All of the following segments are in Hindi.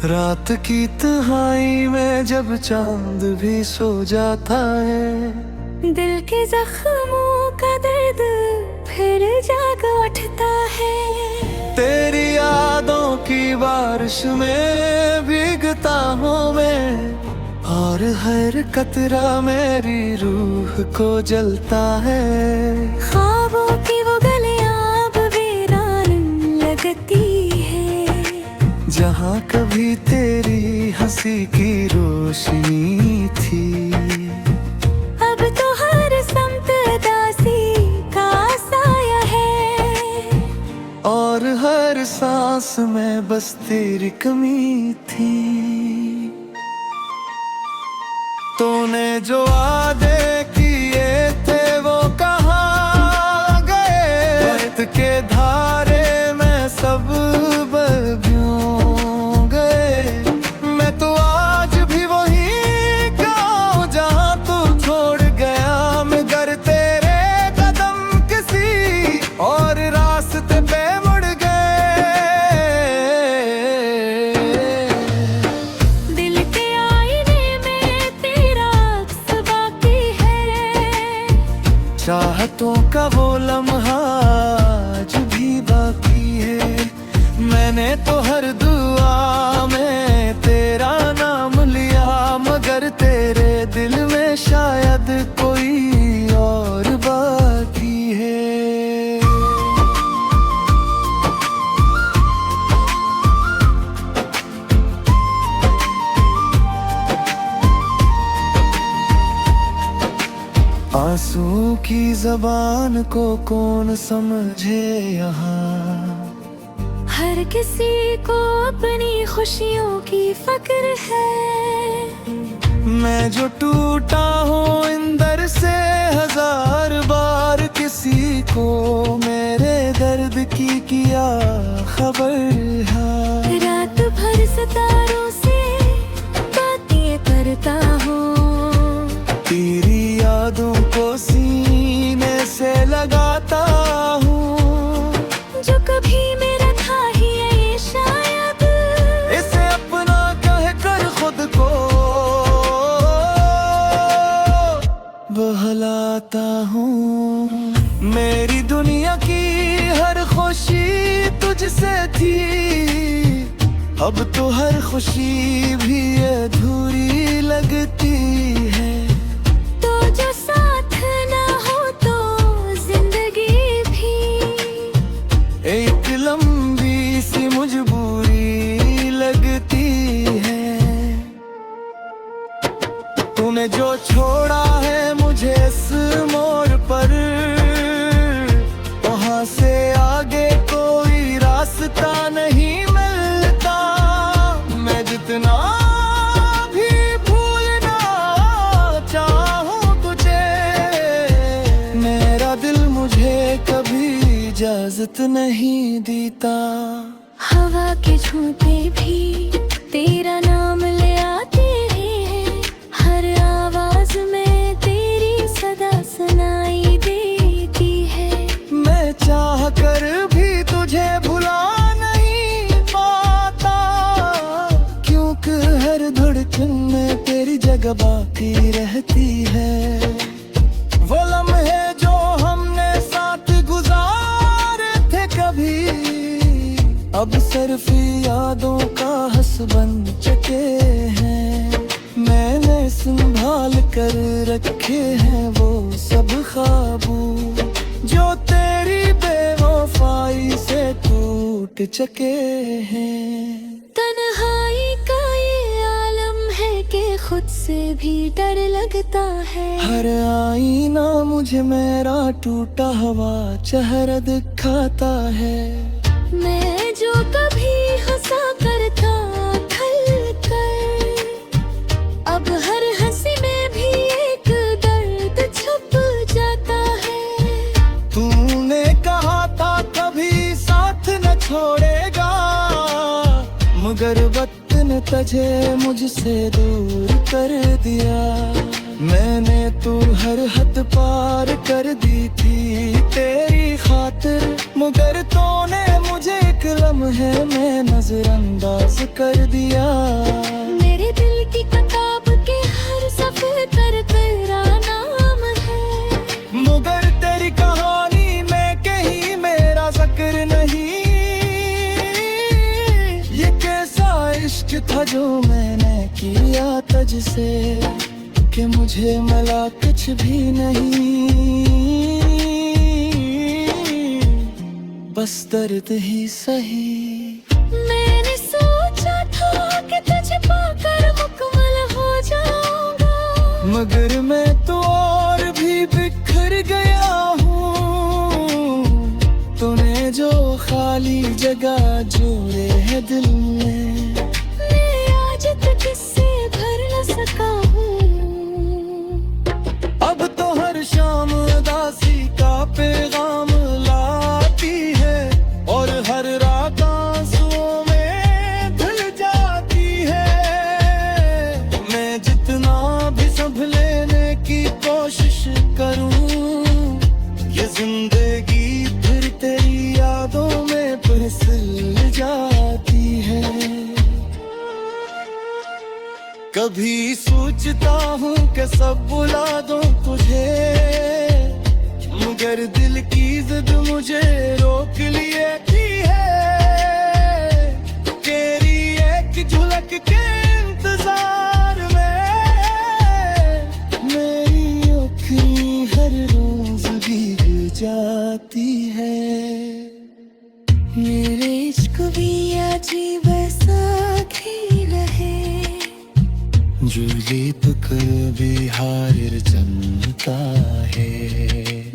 रात की तन्हाई में जब चांद भी सो जाता है, दिल के जख्मों का दर्द फिर जाग उठता है। तेरी यादों की बारिश में भीगता हूँ मैं, और हर कतरा मेरी रूह को जलता है। ख्वाबों की वो गलियां अब वीरान लगती है, जहाँ कभी तेरी हंसी की रोशनी थी। अब तो हर समत दासी का साया है, और हर सांस में बस तेरी कमी थी। तूने जो वादे किए थे वो कहाँ गए? वक्त के धारे में सब बह गए। मैं तो आज भी वही का हूँ जहाँ तू छोड़ गया, मगर तेरे कदम किसी और रास्ते पे मुड़ गए। दिल के आईने में तेरा अक्स बाकी है, चाहतों का वो लम्हा आज भी बाकी है। मैंने तो हर दुआ में तेरा नाम लिया, मगर तेरे दिल में शायद कोई और बाकी है। आंसू की जबान को कौन समझे यहाँ, हर किसी को अपनी खुशियों की फिक्र है। मैं जो टूटा हूँ इंदर से हजार बार, किसी को मेरे दर्द की किया खबर है। रात भर सितारों से बातें करता हूँ, तेरी यादों को सीने से लगाता हूँ। जो कभी मेरा था ही ये शायद, इसे अपना कह कर खुद को बहलाता हूँ। मेरी दुनिया की हर खुशी तुझसे थी, अब तो हर खुशी भी अधूरी लगती है। तो जो साथ ना हो तो जिंदगी भी एक लंबी सी मजबूरी लगती है। तूने जो छोड़ा है मुझे इस मोड़ पर, वहाँ से आगे कोई रास्ता नहीं मिलता। मैं जितना भी भूलना चाहूँ तुझे, मेरा दिल मुझे कभी इजाजत नहीं देता। हवा के झोंके भी तेरा नाम ले आते हैं, हर आवाज में तेरी सदा सुनाई देती है। मैं चाह कर भी तुझे भुला नहीं पाता, क्योंकि हर धड़कन में तेरी जगह बाकी रहती है। वो लम्हे जो हमने साथ गुजारे थे कभी, अब सिर्फ यादों का हंस बन चुके हैं। मैंने संभाल कर रखे हैं वो सब ख्वाबू, जो तेरी बेवफाई से टूट चुके हैं। तन्हाई का ये आलम है कि खुद से भी डर लगता है। हर आईना मुझे मेरा टूटा हुआ चेहरा दिखाता है। मैं जो कभी हंसा करता खलकर, अब हर हंसी में भी एक दर्द छुप जाता है। तूने कहा था कभी साथ न छोड़ेगा, मगर वक्त ने तुझे मुझसे दूर कर दिया। मैंने तू हर हद पार कर दी थी तेरी खातिर, मगर तूने मुझे एक लम्हे में नजरअंदाज कर दिया। मेरे दिल की किताब के हर सफ़े पर तेरा नाम है, मगर तेरी कहानी में कहीं मेरा जिक्र नहीं। ये कैसा इश्क था जो मैंने किया तुझसे, कि मुझे मिला कुछ भी नहीं, बस दर्द ही सही। मैंने सोचा था कि तुझे पाकर मुकम्मल हो जाऊंगा, मगर मैं तो और भी बिखर गया हूँ। तूने जो खाली जगह जोड़े है दिल में, मैं आज तक इससे भर न सका हूँ। अब तो हर शाम उदासी का पैगाम लाती है, और हर रात आंसुओं में धुल जाती है। मैं जितना भी संभलने की कोशिश करूं, ये जिंदगी फिर तेरी यादों में फिसल जाती है। कभी सोचता हूँ कि सब बुला दूं तुझे, मगर दिल की जिद मुझे रोक लिए की है। तेरी एक झलक के इंतजार में मेरी आँखें हर रोज भीग जाती है। मेरे इश्क भी अजीब सा खेल है, जो जीत कर भी हार जमता है,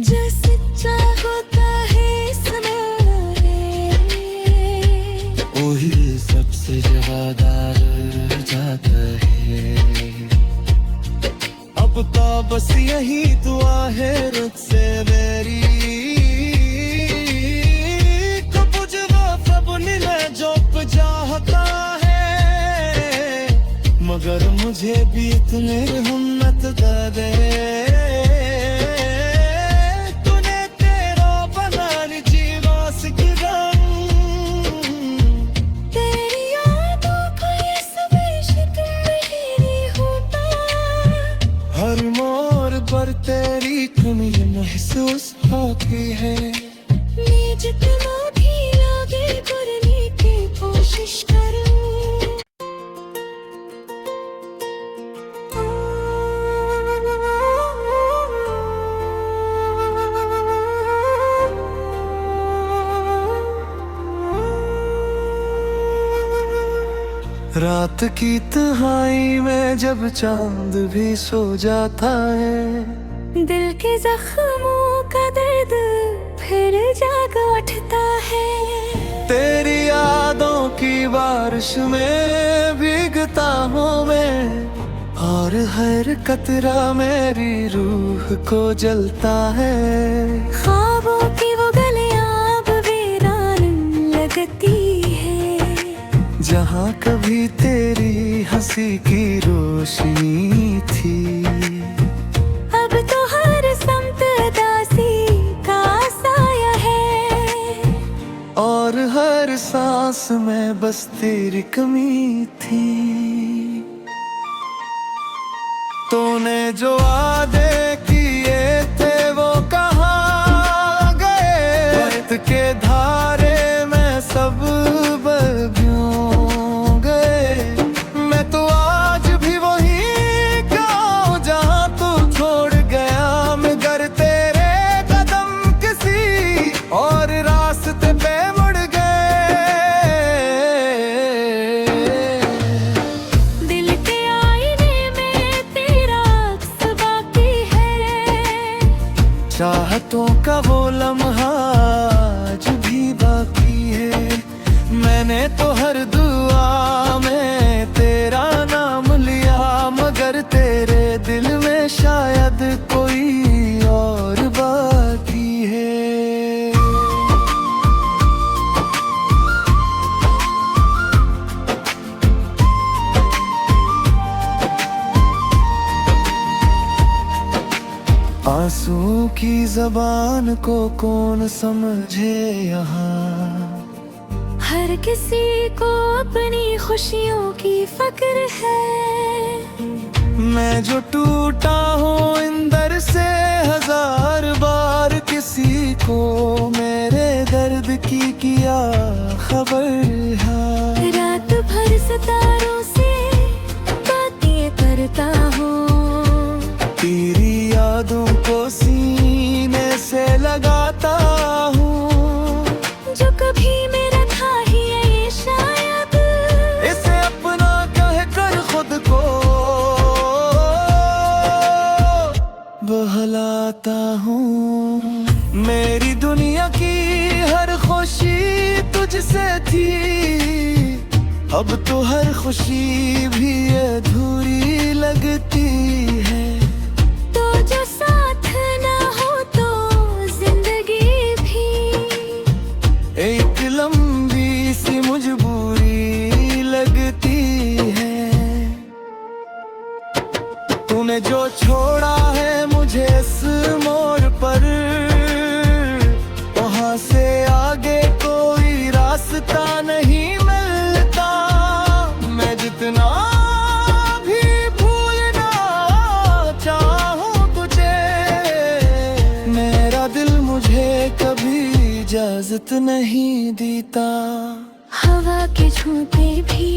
जो सच्चा होता है इसमें वही सबसे वफादार जाता है। अब तो बस यही दुआ है रुझ से मेरी, तो मुझे वफा मिले जो चाहता है, मगर मुझे भी इतने हिम्मत दे। तूने तेरा बना ली जीवास की रंग, तेरी यादों को ये सब इश्क नहीं होता। हर मोड़ पर तेरी कमी महसूस होती है। मैं जितना भी आगे बढ़ने की कोशिश करूं, रात की तन्हाई में जब चांद भी सो जाता है, दिल के जख्मों का दर्द फिर जाग उठता है। तेरी यादों की बारिश में भीगता हूँ मैं, और हर कतरा मेरी रूह को जलता है। ख्वाबों की वो गलियां अब वीरान लगती है, जहाँ कभी तेरी हंसी की रोशनी थी। अब तो हर समत दासी का साया है, और हर सांस में बस तेरी कमी थी। तूने जो वादे किए थे वो कहाँ गए, वक्त के धारे में सब बह गए। मैं तो आज भी वही गाँव जहाँ तू छोड़ गया, मगर तेरे कदम किसी और रास्ते पे मुड़ गए। दिल के आईने में तेरा अक्स बाकी है, चाहतों का वो लम्हा आज भी बाकी है। मैंने तो हर दुआ में तेरा नाम लिया, मगर तेरे दिल में शायद कोई और बाकी है। आंसू की जबान को कौन समझे यहाँ। हर किसी को अपनी खुशियों की फिक्र है। मैं जो टूटा हूँ इंदर से हजार बार, किसी को मेरे दर्द की किया खबर है। रात भर सितारों से बातें करता हूँ, तेरी यादों को सीने से लगाता हूँ। जो कभी मेरा था ही ये शायद, इसे अपना कह कर खुद को बहलाता हूँ। मेरी दुनिया की हर खुशी तुझसे थी, अब तो हर खुशी भी अधूरी लगती है। तो जो साथ ना हो तो जिंदगी भी एक लंबी सी मजबूरी लगती है। तूने जो छोड़ा है मुझे इस मोड़ पर, वहां से आगे कोई रास्ता नहीं मिलता। मैं जितना भी भूलना चाहूं तुझे, मेरा दिल मुझे कभी इजाजत नहीं देता। हवा के झोंके भी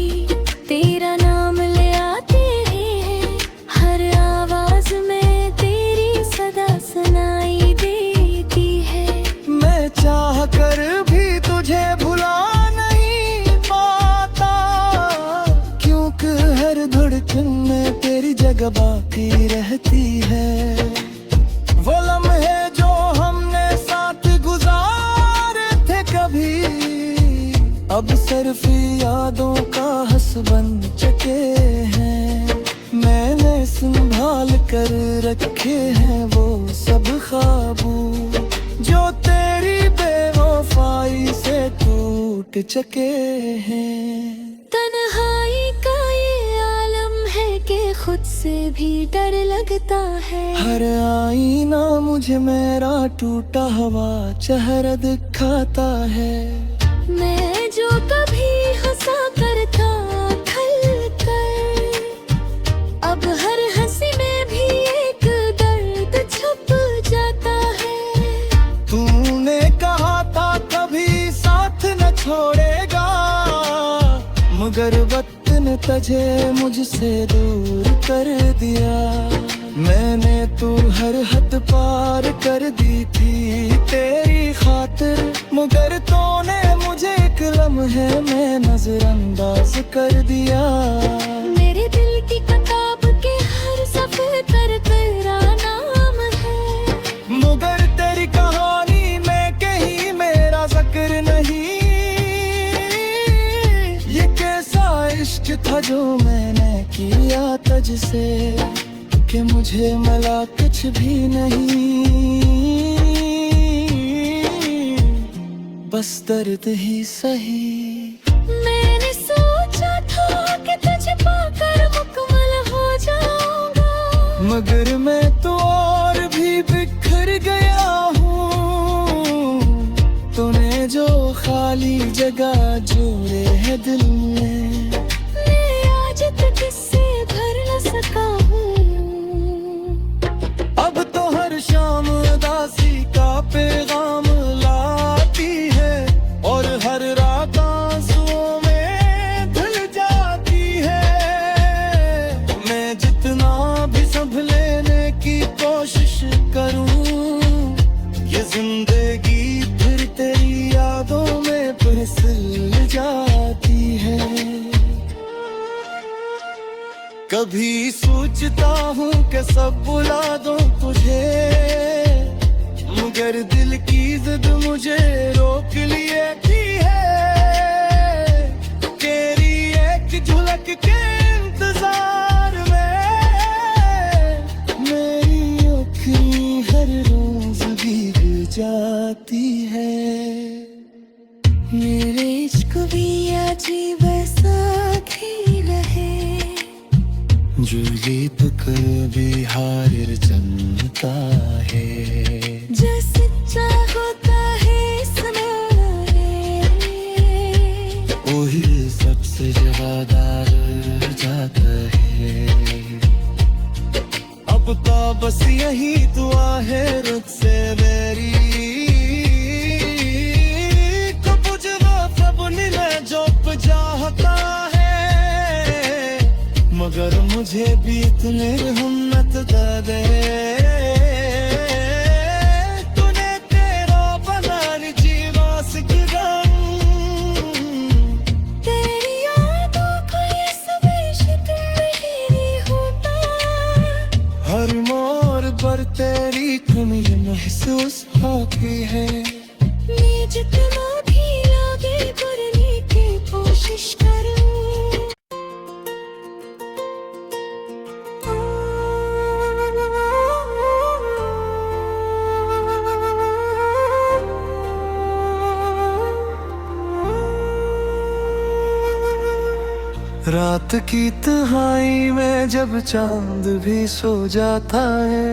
तेरा नाम ले आते हैं, हर आवाज में तेरी सदा सुनाई देती है। मैं चाह कर भी तुझे भुला नहीं पाता, क्योंकि हर धड़कन में तेरी जगह बाकी रहती है। वो लम्हे जो हमने साथ गुजारे थे कभी, अब सिर्फ यादों का हंस बन चुके हैं। मैंने संभाल कर रखे हैं वो सब ख्वाबू, जो तेरी बेवफाई से टूट चुके हैं। तन्हाई का ये आलम है कि खुद से भी डर लगता है। हर आईना मुझे मेरा टूटा हुआ चेहरा दिखाता है। मैं जो कभी हंसा करता खलकर, अब हर हंसी में भी एक दर्द छुप जाता है। तूने कहा था कभी साथ न छोड़ेगा, मगर वक्त ने तुझे मुझसे दूर कर दिया। मैंने तू हर हद पार कर दी थी तेरी खातिर, मगर तूने मुझे एक लम्हे में नजरअंदाज कर दिया। मेरे दिल की किताब के हर सफ़े पर तेरा नाम है, मगर तेरी कहानी में कहीं मेरा जिक्र नहीं। ये कैसा इश्क था जो मैंने किया तुझसे, कि मुझे मिला कुछ भी नहीं, बस दर्द ही सही। मैंने सोचा था कि तुझे पाकर मुकम्मल हो जाऊंगा, मगर मैं तो और भी बिखर गया हूँ। तूने जो खाली जगह जोड़े है दिल में, मैं आज तक इससे भर न सका हूँ। अब तो हर शाम उदासी का पैगाम लाती है, और हर रात आंसुओं में धुल जाती है। मैं जितना भी संभलने की कोशिश करूं, ये जिंदगी फिर तेरी यादों में फिसल जाती है। कभी सोचता हूँ कि सब बुला दूं तुझे, मगर दिल की जिद मुझे रोक लिए की है। तेरी एक झलक के इंतजार में मेरी आँखें हर रोज भीग जाती है। मेरे इश्क भी अजीब सा खेल है, जुलीप बिहार चलता है जो सच्चा होता है सुनाए, वही सबसे जवादार जाता है। अब तो बस यही दुआ है रुख से मेरी, कब जवाब अपनी में जो चाहता है, मगर मुझे भी इतने हिम्मत दे तूने तेरा बना जीवास की रंग, तेरी यादों को ये सब इश्क नहीं होता, हर मोड़ पर तेरी कमी महसूस होती है। मैं जितना भी आगे बढ़ने की कोशिश करूं, रात की तन्हाई में जब चांद भी सो जाता है,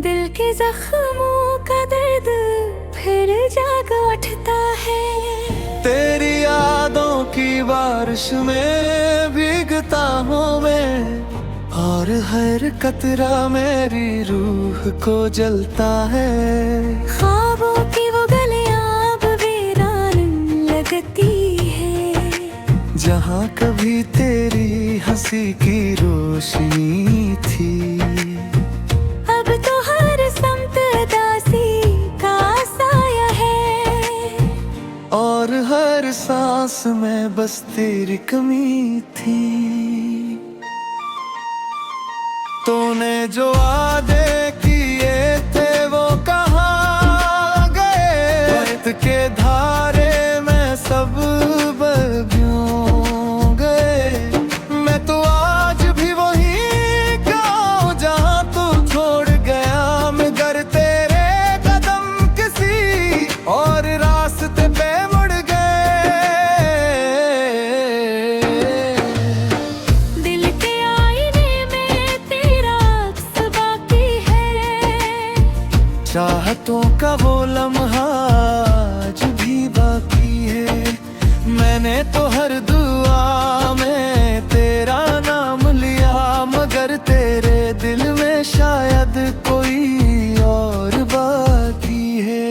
दिल के जख्मों का दर्द फिर जाग उठता है। तेरी यादों की बारिश में भीगता हूँ मैं, और हर कतरा मेरी रूह को जलता है। ख्वाबों की वो गलियां अब वीरान लगती है, जहाँ कभी तेरी हंसी की रोशनी थी, अब तो हर समत दासी का साया है, और हर सांस में बस तेरी कमी थी। तूने जो वादे किए थे वो कहाँ गए, वक्त के धारे में सब बह गए। मैं तो आज भी वही गाँव जहाँ तू छोड़ गया, मगर तेरे कदम किसी और रास्ते पे मुड़ गए। दिल के आईने में तेरा अक्स बाकी है, चाहतों का वो लम्हा आज भी बाकी है। मैंने तो हर दुआ में तेरा नाम लिया, मगर तेरे दिल में शायद कोई और बाकी है।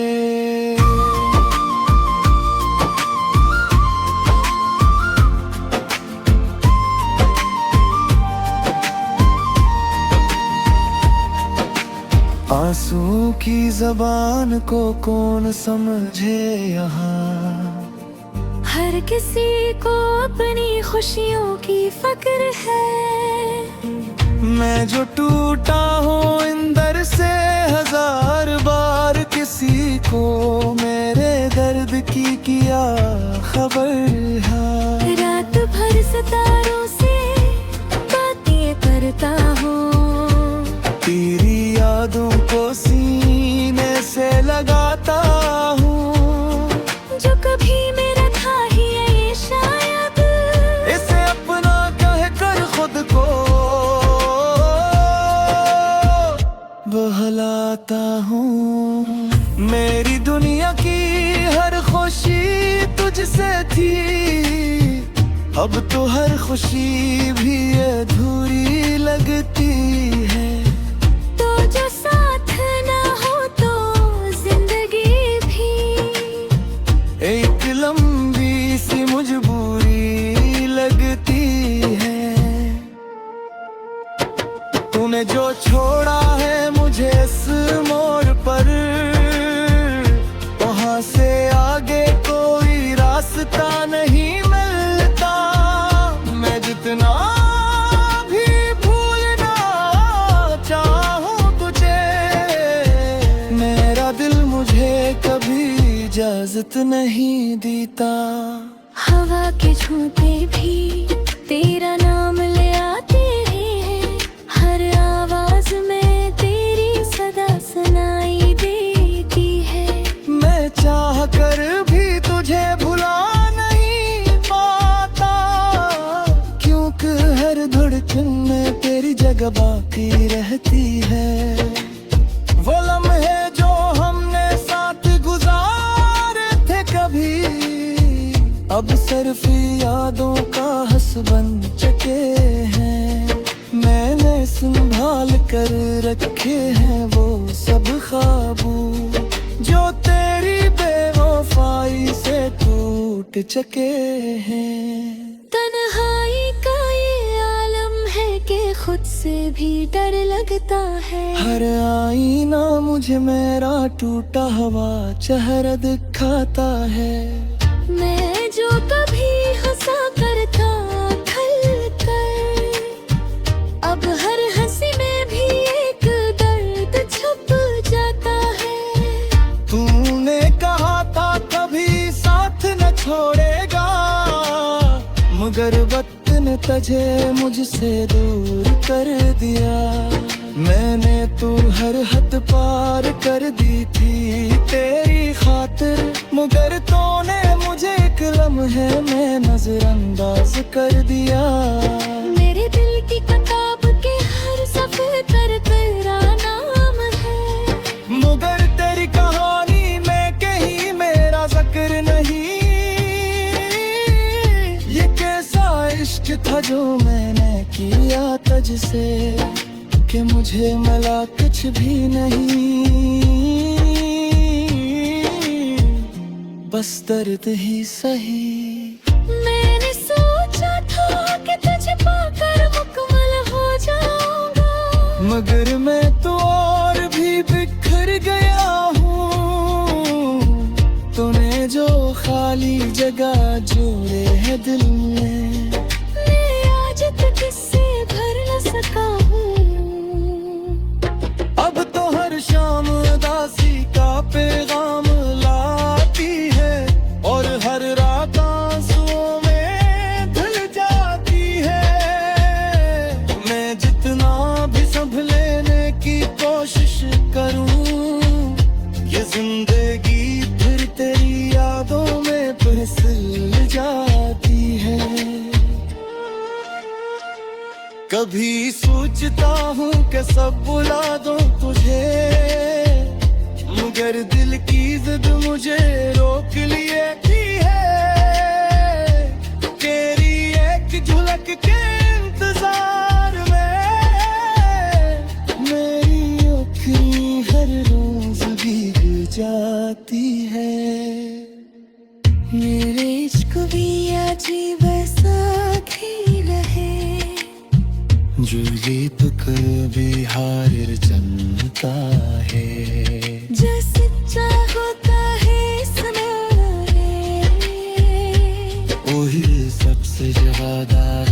आंसू की जबान को कौन समझे यहाँ, हर किसी को अपनी खुशियों की फिक्र है। मैं जो टूटा हूँ इंदर से हजार बार, किसी को मेरे दर्द की किया खबर है। रात भर सितारों से बातें करता हूँ, तेरी यादों को सीने से लगाता हूँ, जो कभी मेरा था ही ये शायद इसे अपना कह कर खुद को बहलाता हूँ। मेरी दुनिया की हर खुशी तुझसे थी, अब तो हर खुशी भी अधूरी लगती है। तो जो साथ ना हो तो जिंदगी भी एक लंबी सी मजबूरी लगती है। तूने जो छोड़ा है मुझे इस मोड़ पर, वहाँ से आगे कोई रास्ता नहीं मिलता। मैं जितना भी भूलना चाहूँ तुझे, मेरा दिल मुझे कभी इजाजत नहीं देता। हवा के झोंके भी तेरा नाम ले आते हैं, हर आवाज में तेरी सदा सुनाई देती है। मैं चाह कर भी तुझे भुला नहीं पाता, क्योंकि हर हर धड़कन में तेरी जगह बाकी रहती है। वो लम्हे जो हमने साथ गुजारे थे कभी, अब सिर्फ यादों का हंस बन चुके हैं। मैंने संभाल कर रखे हैं वो सब ख्वाबू, जो तेरी बेवफाई से टूट चुके हैं। तन्हाई का ये आलम है कि खुद से भी डर लगता है। हर आईना मुझे मेरा टूटा हुआ चेहरा दिखाता है। मैं जो कभी हंसा करता खल कर, अब हर हंसी में भी एक दर्द छुप जाता है। तूने कहा था कभी साथ न छोड़ेगा, मगर वक्त ने तुझे मुझसे दूर कर दिया। मैंने तू हर हद पार कर दी थी तेरी खातिर, मगर तूने मुझे एक लम्हे में नजरअंदाज कर दिया। मेरे दिल की किताब के हर सफ़े पर तेरा नाम है, मगर तेरी कहानी में कहीं मेरा जिक्र नहीं। ये कैसा इश्क था जो मैंने किया तुझसे, कि मुझे मिला कुछ भी नहीं, बस दर्द ही सही। मैंने सोचा था कि तुझे पाकर मुकम्मल हो जाऊंगा, मगर मैं तो और भी बिखर गया हूँ। तूने जो खाली जगह जोड़े है दिल में, मैं आज तक इससे भर न सका हूँ। अब तो हर शाम उदासी का पैगाम लाती है, और हर रात आंसुओं में धुल जाती है। मैं जितना भी संभलने की कोशिश करूं, ये जिंदगी फिर तेरी यादों में फिसल जाती है। कभी सोचता हूँ कि सब बुला दूं तुझे, मगर दिल की जिद मुझे रोक लिए थी है। तेरी एक झलक के इंतजार में मेरी आँखें हर रोज भीग जाती है। मेरे इश्क भी अजीब सा खेल है, जो दीप कभी हार जमता है, जो सच्चा होता है इसमें है, वही सबसे जवादार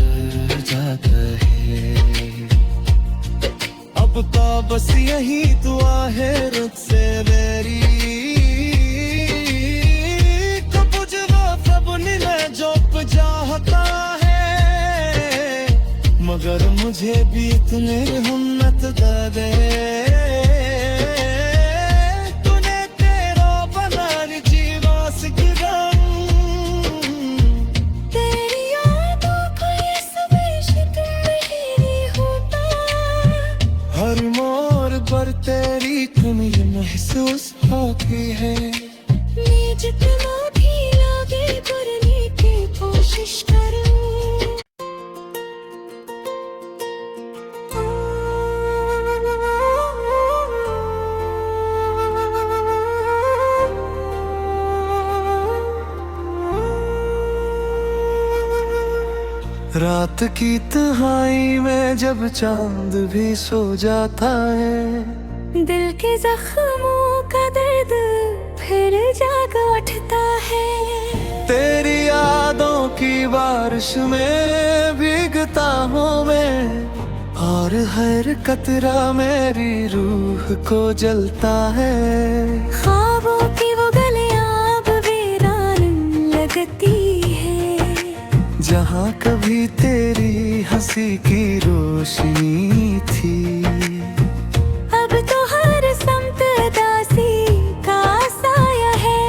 जाता है। अब तो बस यही दुआ है रुझ से मेरी, कब जवाब सब नीले जो चाहता है। मगर मुझे भी इतने हिम्मत दे, तूने तेरा बना जीवास की रंग। तेरी यादों को ये सब इश्क नहीं होता, हर मोड़ पर तेरी कमी महसूस होती है। मैं जितना भी आगे बढ़ने की कोशिश करूं, रात की तन्हाई में जब चांद भी सो जाता है, दिल के जख्मों का दर्द फिर जाग उठता है। तेरी यादों की बारिश में भीगता हूँ मैं, और हर कतरा मेरी रूह को जलता है। ख्वाबों की वो गलियां अब वीरान लगती है, जहाँ कभी तेरी हंसी की रोशनी थी। अब तो हर समत दासी का साया है,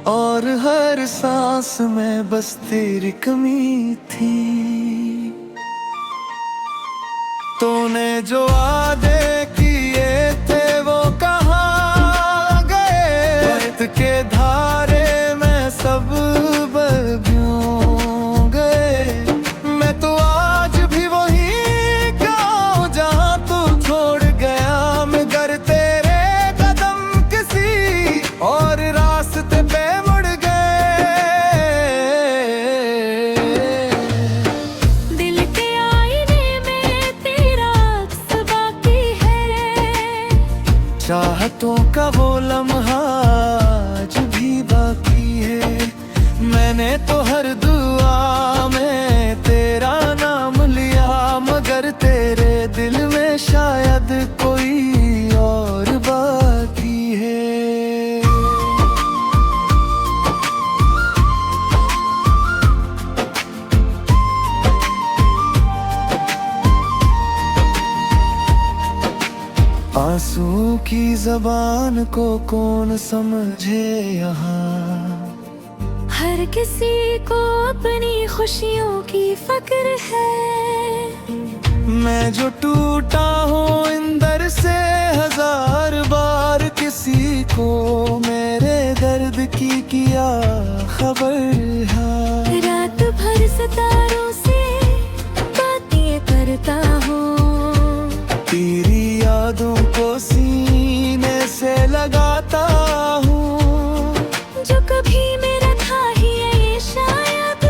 और हर सांस में बस तेरी कमी थी। तूने जो वादे किए थे वो कहाँ गए? वक्त के धारे में सब बह गए। मैं तो आज भी वही गाँव जहाँ तू छोड़ गया, मगर तेरे कदम किसी और रास्ते पे मुड़ गए। दिल के आईने में तेरा अक्स बाकी है, चाहतों का वो लम्हा आज भी बाकी है। मैंने तो हर दुआ में तेरा नाम लिया, मगर तेरे दिल में शायद कोई और बाकी है। आंसू की जबान को कौन समझे यहाँ, हर किसी को अपनी खुशियों की फिक्र है। मैं जो टूटा हूँ इंदर से हजार बार, किसी को मेरे दर्द की किया खबर है। रात भर सितारों से बातें करता हूँ, तेरी यादों को सीने से लगाता हूँ। जो कभी मेरा था ही ये शायद,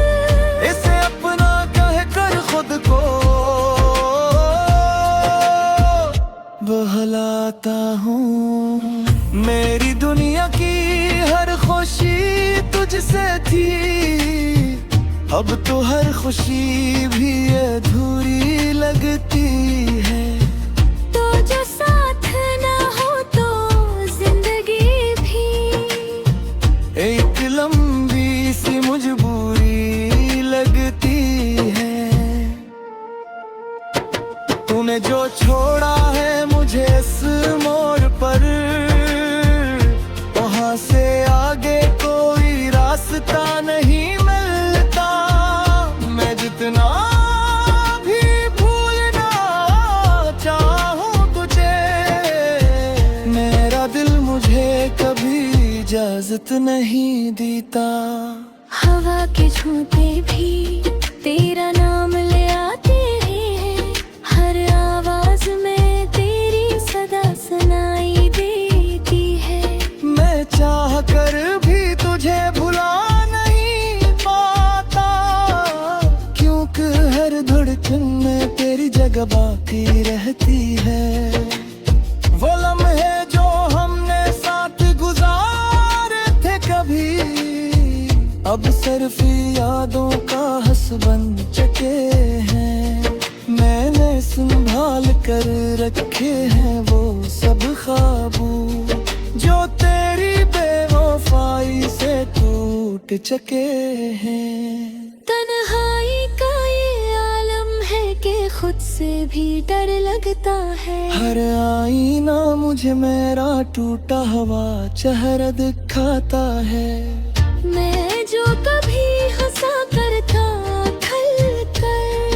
इसे अपना कह कर खुद को बहलाता हूँ। मेरी दुनिया की हर खुशी तुझसे थी, अब तो हर खुशी भी अधूरी लगती है। तो जो साथ ना हो तो जिंदगी भी एक लंबी सी मजबूरी लगती है। तूने जो छोड़ा है मुझे इस मोड़ पर, वहां से आगे कोई रास्ता नहीं मिलता। मैं जितना भी भूलना चाहूं तुझे, मेरा दिल मुझे कभी इजाजत नहीं देता। हवा के झोंके भी तेरा नाम ले आते हैं, हर आवाज में तेरी सदा सुनाई देती है। मैं चाह कर भी तुझे भुला नहीं पाता, क्योंकि हर धड़कन में तेरी जगह बाकी रहती है। वो लम्हे जो हमने साथ गुजारे थे कभी, अब सिर्फ यादों का हंस बन चुके हैं। मैंने संभाल कर रखे हैं वो सब ख्वाबू, जो तेरी बेवफाई से टूट चुके हैं। तन्हाई का ये आलम है कि खुद से भी डर लगता है। हर आईना मुझे मेरा टूटा हुआ चेहरा दिखाता है। मैं जो कभी हंसा करता खल कर,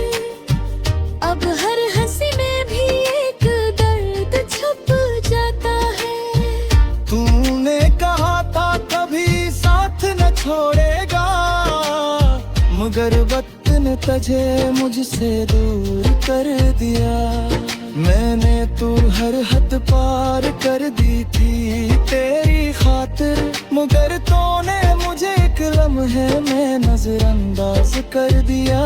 अब हर हंसी में भी एक दर्द छुप जाता है। तूने कहा था कभी साथ न छोड़ेगा, मगर वक्त ने तुझे मुझसे दूर कर दिया। मैंने तो हर हद पार कर दी थी तेरी खातिर, मगर तूने मुझे एक लम्हे में नजरअंदाज कर दिया।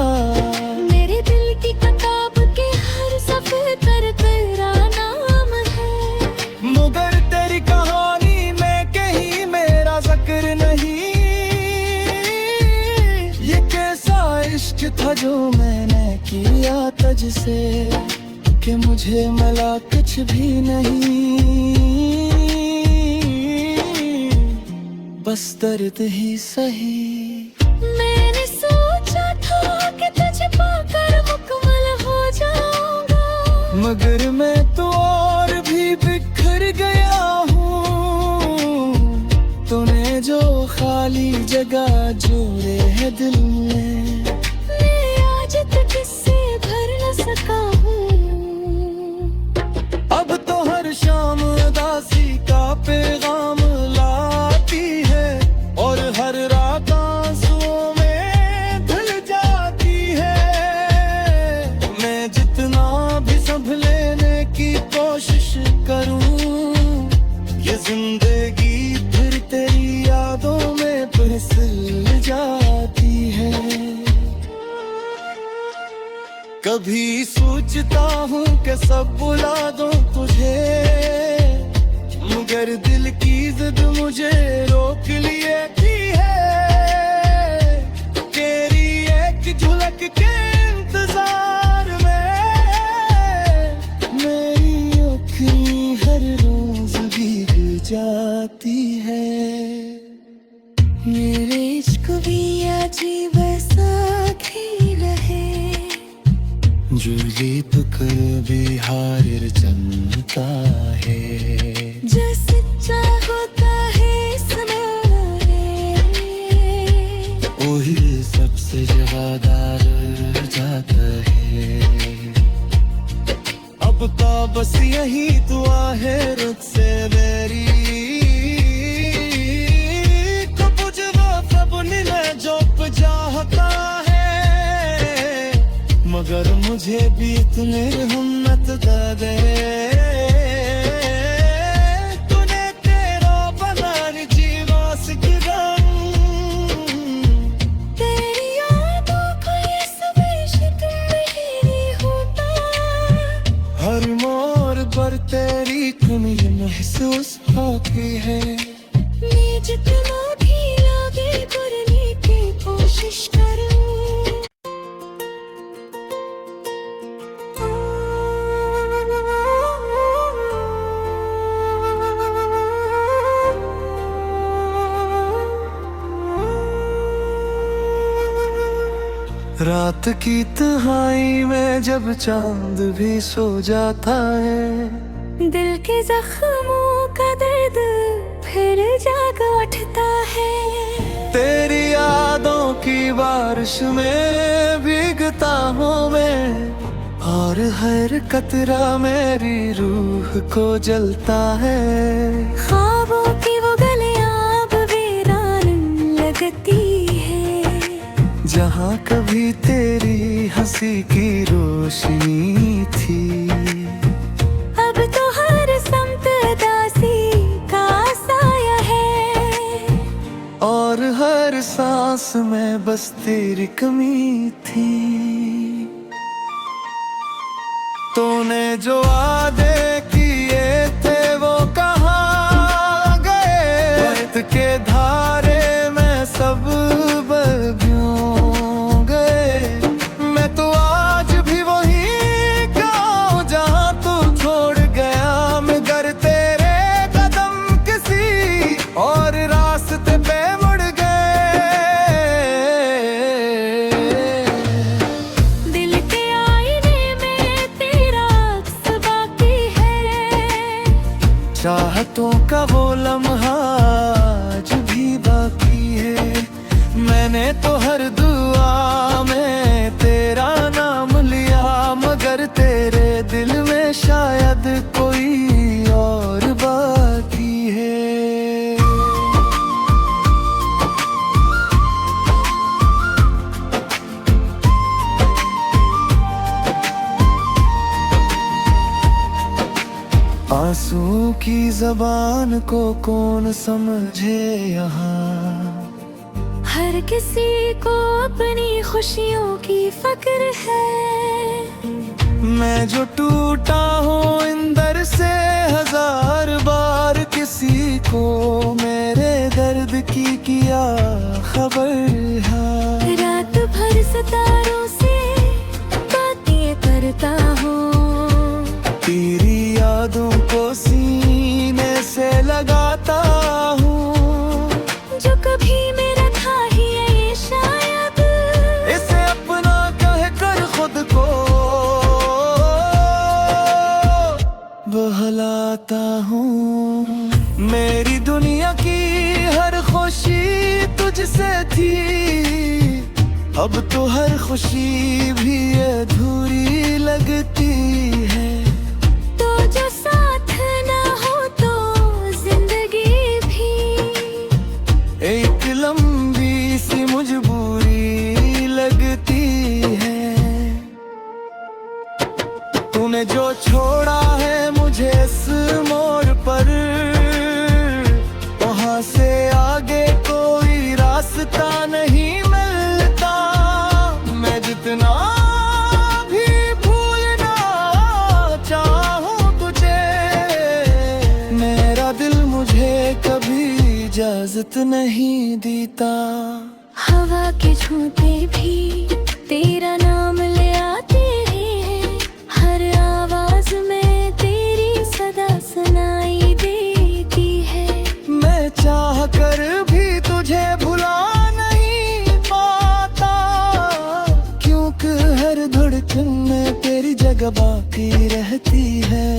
मेरे दिल की किताब के हर सफ़े पर तेरा नाम है, मगर तेरी कहानी में कहीं मेरा जिक्र नहीं। ये कैसा इश्क था जो मैंने किया तुझसे, कि मुझे मिला कुछ भी नहीं, बस दर्द ही सही। मैंने सोचा था कि तुझे पाकर मुकम्मल हो जाऊंगा, मगर मैं तो और भी बिखर गया हूँ। तूने जो खाली जगह जोड़े है दिल में, मैं आज तक इससे भर न सका हूँ। कभी सोचता हूँ कि सब बुला दूं तुझे, मगर दिल की जिद मुझे रोक लिए थी है। तेरी एक झलक के इंतजार में मेरी आँखें हर रोज भीग जाती है। मेरे इश्क भी अजीब साथी रहे, जो जीत कर भी हार जनता है। जो सच्चा होता है इसमें वही सबसे वफादार जाता है। अब तो बस यही दुआ है रुझ से मेरी, कब जवाब रब ने जो चाहता है। मगर मुझे भी इतने हिम्मत दे, तूने तेरा बना जीवास की रंग। तेरी यादों को ये सब इश्क नहीं होता, हर मोड़ पर तेरी कमी महसूस होती है। मैं जितना भी आगे बढ़ने की कोशिश करूं, रात की तन्हाई में जब चांद भी सो जाता है, दिल के जख्मों का दर्द फिर जाग उठता है। तेरी यादों की बारिश में भीगता हूँ मैं, और हर कतरा मेरी रूह को जलता है। ख्वाबों की वो गलियां अब वीरान लगती है, जहाँ कभी तेरी हंसी की रोशनी थी। अब तो हर समत दासी का साया है, और हर सांस में बस तेरी कमी थी। तूने जो वादे किए थे वो कहाँ गए, वक्त के धारे में सब बह गए। मैं तो आज भी वही गाँव जहाँ तू छोड़ गया, मगर तेरे कदम किसी और रास्ते पे मुड़ गए। दिल के आईने में तेरा अक्स बाकी है, चाहतों का वो लम्हा आज भी बाकी है। मैंने तो हर दुआ में तेरा नाम लिया, मगर तेरे दिल में शायद कोई और बाकी है। आंसू की जबान को कौन समझे यहाँ, हर किसी को अपनी खुशियों की फक्र है। मैं जो टूटा हूँ इंदर से हजार बार, किसी को मेरे दर्द की किया खबर है। रात भर सितारों से बातें करता हूँ, तेरी यादों को सीने से लगाता हूँ। जो कभी मेरा था ही ये शायद, इसे अपना कह कर खुद को बहलाता हूँ। मेरी दुनिया की हर खुशी तुझसे थी, अब तो हर खुशी भी अधूरी लगती है। तो जो साथ ना हो तो जिंदगी भी एक लंबी सी मजबूरी लगती है। तूने जो छोड़ा है मुझे इस मोड़ पर, वहाँ से आगे कोई रास्ता नहीं मिलता। मैं जितना भी इजाजत नहीं देता। हवा के झोंके भी तेरा नाम ले आते हैं, हर आवाज में तेरी सदा सुनाई देती है। मैं चाह कर भी तुझे भुला नहीं पाता, क्योंकि हर धड़कन में तेरी जगह बाकी रहती है।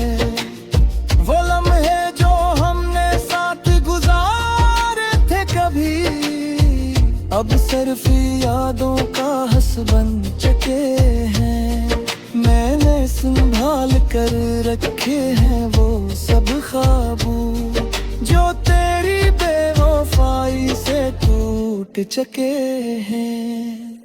वो लम्हे जो हमने साथ गुजारे थे कभी, अब सिर्फ यादों का हंस बन चुके हैं। मैंने संभाल कर रखे हैं वो सब ख्वाबू, जो तेरी बेवफाई से टूट चुके हैं।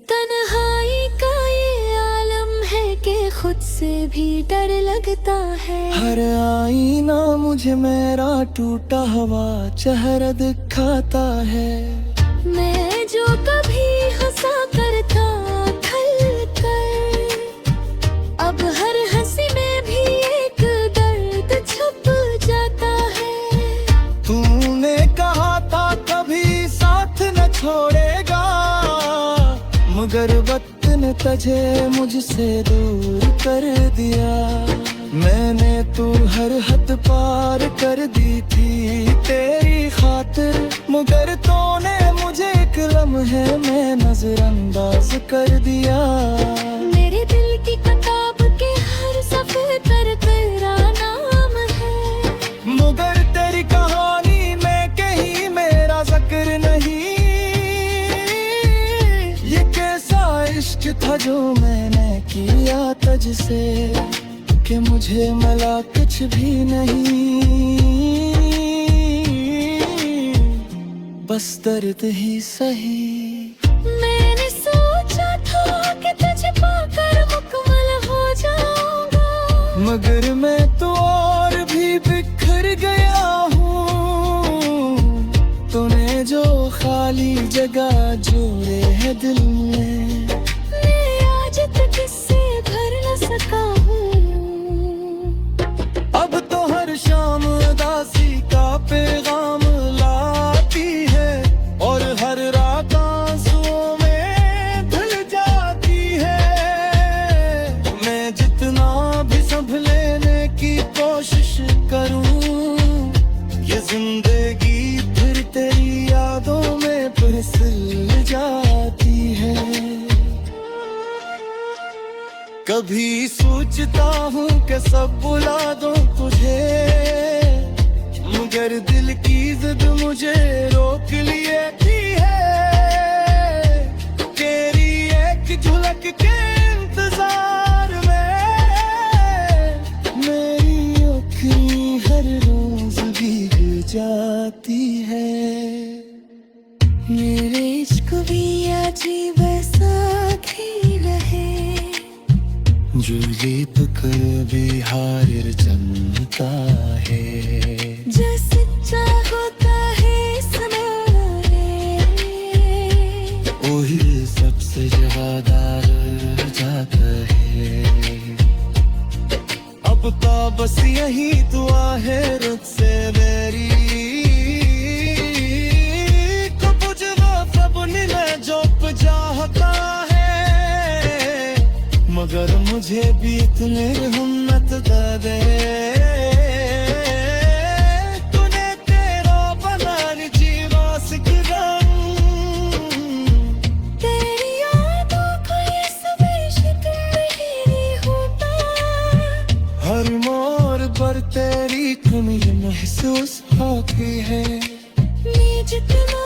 तन्हाई का ये आलम है कि खुद से भी डर लगता है। हर आईना मुझे मेरा टूटा हुआ चेहरा दिखाता है। मैं जो कभी हंसा करता खल कर, अब हर हंसी में भी एक दर्द छुप जाता है। तूने कहा था कभी साथ न छोड़ेगा, मगर वक्त ने तुझे मुझसे दूर कर दिया। मैंने तू हर हद पार कर दी थी तेरी खातिर, मगर तूने मुझे एक लम्हे में नजरअंदाज कर दिया। मेरे दिल की किताब के हर सफ़े पर तेरा नाम है, मगर तेरी कहानी में कहीं मेरा जिक्र नहीं। ये कैसा इश्क था जो मैंने किया तुझसे, कि मुझे मिला कुछ भी नहीं, बस दर्द ही सही। मैंने सोचा था कि तुझे पाकर मुकम्मल हो जाऊंगा, मगर मैं तो और भी बिखर गया हूँ। तूने जो खाली जगह जोड़े है दिल में, मैं आज तक इससे भर न सका हूँ। अब तो हर शाम उदासी का पैगाम लाती है, और हर रात आंसुओं में धुल जाती है। मैं जितना भी संभलने की कोशिश करूं, ये जिंदगी फिर तेरी यादों में फिसल जाती है। कभी सोचता हूँ कि सब बुला दूं तुझे, मगर दिल की जिद मुझे रोक लिए की है। तेरी एक झलक के इंतजार में मेरी आँखें हर रोज भीग जाती है। मेरे इश्क भी अजीब सा खेल है, जो लीप कर बिहार जमता है। जो सच्चा होता है सुनाए, वही सबसे जवादार जाता है। अब तो बस यही दुआ है रुत से मेरी, को बुझवा फबनी में जो चाहता है, मगर मुझे भी इतने हिम्मत दे। तूने तेरा बनाने जीवा सिकरम, तेरी यादों को ये सब इश्क नहीं होता। हर मोड़ पर तेरी कमी महसूस होती है। मैं जितना